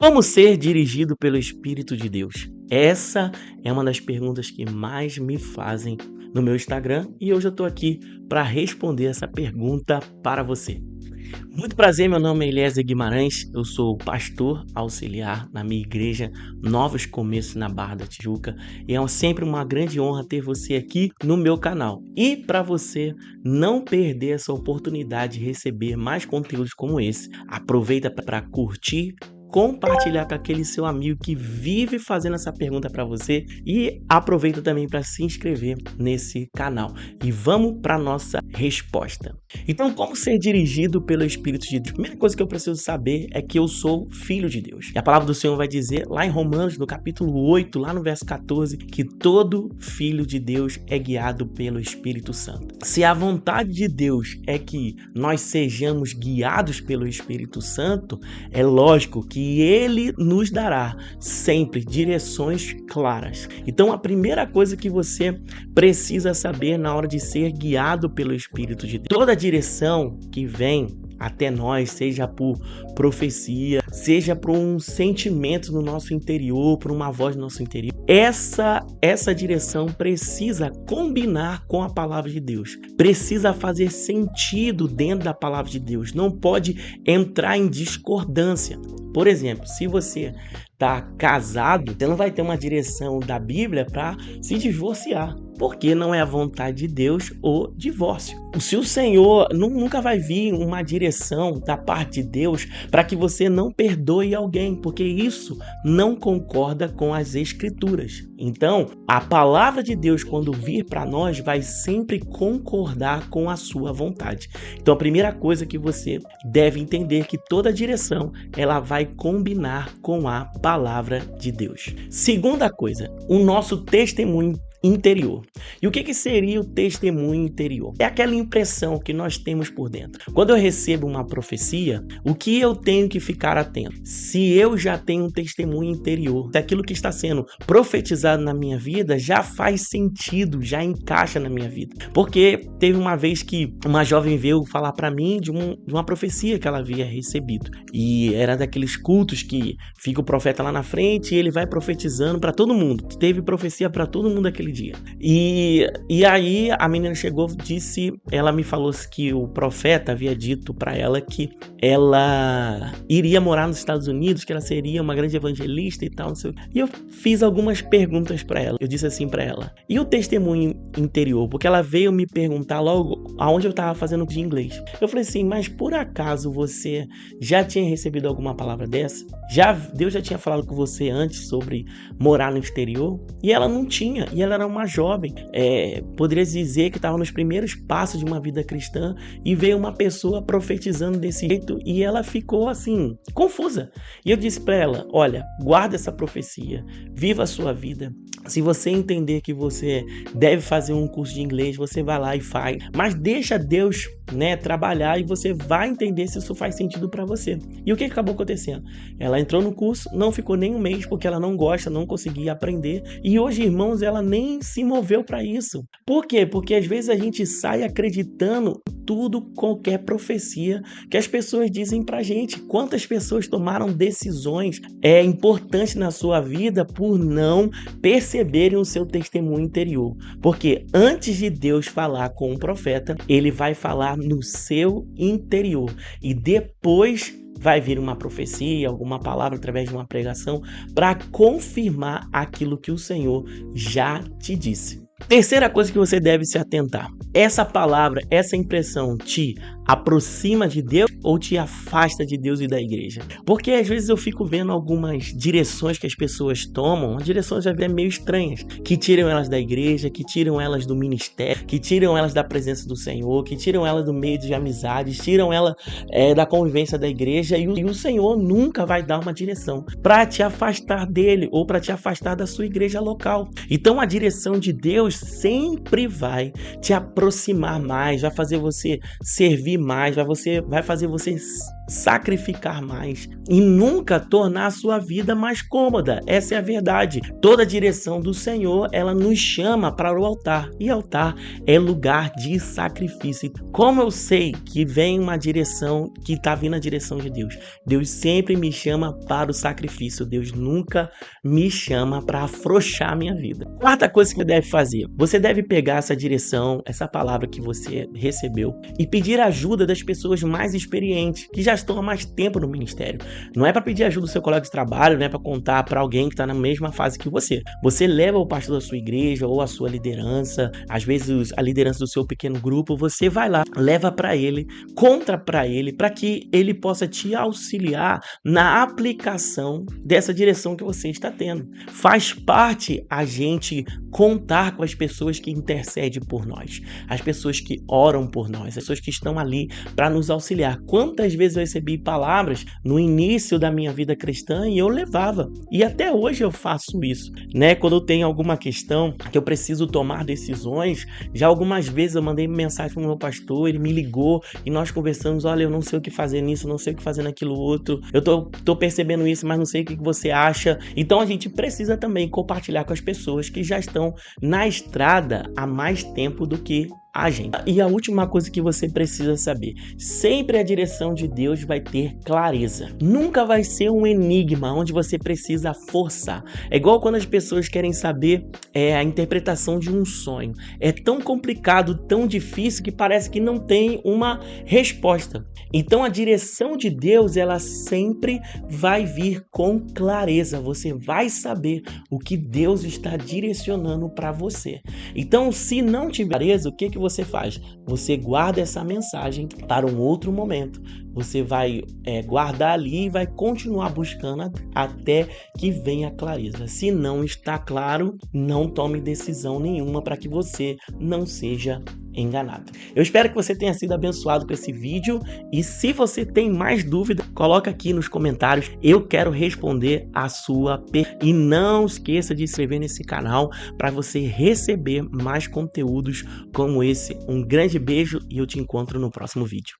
Como ser dirigido pelo Espírito de Deus? Essa é uma das perguntas que mais me fazem no meu Instagram e hoje eu estou aqui para responder essa pergunta para você. Muito prazer, meu nome é Eliezer Guimarães, eu sou pastor auxiliar na minha igreja Novos Começos na Barra da Tijuca e é sempre uma grande honra ter você aqui no meu canal. E para você não perder essa oportunidade de receber mais conteúdos como esse, aproveita para curtir, compartilhar com aquele seu amigo que vive fazendo essa pergunta para você e aproveita também para se inscrever nesse canal. E vamos para nossa resposta. Então, como ser dirigido pelo Espírito de Deus? A primeira coisa que eu preciso saber é que eu sou filho de Deus. E a palavra do Senhor vai dizer lá em Romanos, no capítulo 8, lá no verso 14, que todo filho de Deus é guiado pelo Espírito Santo. Se a vontade de Deus é que nós sejamos guiados pelo Espírito Santo, é lógico que Ele nos dará sempre direções claras. Então, a primeira coisa que você precisa saber na hora de ser guiado pelo Espírito de Deus, toda direção que vem até nós, seja por profecia, seja por um sentimento no nosso interior, por uma voz no nosso interior, essa direção precisa combinar com a palavra de Deus, precisa fazer sentido dentro da palavra de Deus, não pode entrar em discordância. Por exemplo, se você está casado, você não vai ter uma direção da Bíblia para se divorciar, porque não é a vontade de Deus o divórcio. Se o Senhor nunca vai vir uma direção da parte de Deus para que você não perdoe alguém, porque isso não concorda com as Escrituras. Então, a palavra de Deus, quando vir para nós, vai sempre concordar com a sua vontade. Então, a primeira coisa que você deve entender é que toda direção ela vai combinar com a palavra de Deus. Segunda coisa, o nosso testemunho interior. E o que seria o testemunho interior? É aquela impressão que nós temos por dentro. Quando eu recebo uma profecia, o que eu tenho que ficar atento? Se eu já tenho um testemunho interior, daquilo que está sendo profetizado na minha vida já faz sentido, já encaixa na minha vida. Porque teve uma vez que uma jovem veio falar para mim de uma profecia que ela havia recebido. E era daqueles cultos que fica o profeta lá na frente e ele vai profetizando para todo mundo. Teve profecia para todo mundo aquele dia. E aí a menina chegou, ela me falou que o profeta havia dito para ela que ela iria morar nos Estados Unidos, que ela seria uma grande evangelista e tal, não sei. E eu fiz algumas perguntas para ela. Eu disse assim para ela: e o testemunho interior? Porque ela veio me perguntar logo aonde eu estava fazendo de inglês. Eu falei assim: mas por acaso você já tinha recebido alguma palavra dessa? Deus já tinha falado com você antes sobre morar no exterior? E ela não tinha, e ela era uma jovem, poderia dizer que estava nos primeiros passos de uma vida cristã e veio uma pessoa profetizando desse jeito e ela ficou assim, confusa. E eu disse para ela: olha, guarda essa profecia, viva a sua vida. Se você entender que você deve fazer um curso de inglês, você vai lá e faz, mas deixa Deus, trabalhar e você vai entender se isso faz sentido para você. E o que acabou acontecendo? Ela entrou no curso, não ficou nem um mês porque ela não gosta, não conseguia aprender e hoje, irmãos, ela nem se moveu para isso. Por quê? Porque às vezes a gente sai acreditando qualquer profecia que as pessoas dizem pra gente. Quantas pessoas tomaram decisões importantes na sua vida por não perceberem o seu testemunho interior? Porque antes de Deus falar com um profeta, ele vai falar no seu interior e depois vai vir uma profecia, alguma palavra através de uma pregação para confirmar aquilo que o Senhor já te disse. Terceira coisa que você deve se atentar: essa palavra, essa impressão te aproxima de Deus ou te afasta de Deus e da igreja? Porque às vezes eu fico vendo algumas direções que as pessoas tomam, direções às vezes meio estranhas, que tiram elas da igreja, que tiram elas do ministério, que tiram elas da presença do Senhor, que tiram elas do meio de amizades, tiram ela da convivência da igreja e o Senhor nunca vai dar uma direção para te afastar dele ou para te afastar da sua igreja local. Então a direção de Deus sempre vai te aproximar mais, vai fazer você servir mais, vai fazer você sacrificar mais e nunca tornar a sua vida mais cômoda. Essa é a verdade. Toda a direção do Senhor, ela nos chama para o altar. E altar é lugar de sacrifício. Como eu sei que vem uma direção, que está vindo a direção de Deus? Deus sempre me chama para o sacrifício. Deus nunca me chama para afrouxar a minha vida. Quarta coisa que você deve fazer. Você deve pegar essa direção, essa palavra que você recebeu e pedir ajuda das pessoas mais experientes, que já estão há mais tempo no ministério. Não é para pedir ajuda do seu colega de trabalho, não é para contar para alguém que está na mesma fase que você. Você leva o pastor da sua igreja ou a sua liderança, às vezes a liderança do seu pequeno grupo, você vai lá, leva para ele, conta para ele, para que ele possa te auxiliar na aplicação dessa direção que você está tendo. Faz parte a gente contar com as pessoas que intercedem por nós, as pessoas que oram por nós, as pessoas que estão ali para nos auxiliar. Quantas vezes eu recebi palavras no início da minha vida cristã e eu levava, e até hoje eu faço isso, né? Quando eu tenho alguma questão que eu preciso tomar decisões, já algumas vezes eu mandei mensagem para o meu pastor, ele me ligou e nós conversamos, olha, eu não sei o que fazer nisso, não sei o que fazer naquilo outro, eu tô percebendo isso, mas não sei o que você acha. Então a gente precisa também compartilhar com as pessoas que já estão na estrada há mais tempo do que a gente. E a última coisa que você precisa saber, sempre a direção de Deus vai ter clareza. Nunca vai ser um enigma onde você precisa forçar. É igual quando as pessoas querem saber a interpretação de um sonho. É tão complicado, tão difícil que parece que não tem uma resposta. Então a direção de Deus, ela sempre vai vir com clareza. Você vai saber o que Deus está direcionando para você. Então, se não tiver clareza, o que você faz? Você guarda essa mensagem para um outro momento. Você vai guardar ali e vai continuar buscando até que venha a clareza. Se não está claro, não tome decisão nenhuma para que você não seja enganado. Eu espero que você tenha sido abençoado com esse vídeo e se você tem mais dúvida, coloca aqui nos comentários. Eu quero responder a sua pergunta. E não esqueça de se inscrever nesse canal para você receber mais conteúdos como esse. Um grande beijo e eu te encontro no próximo vídeo.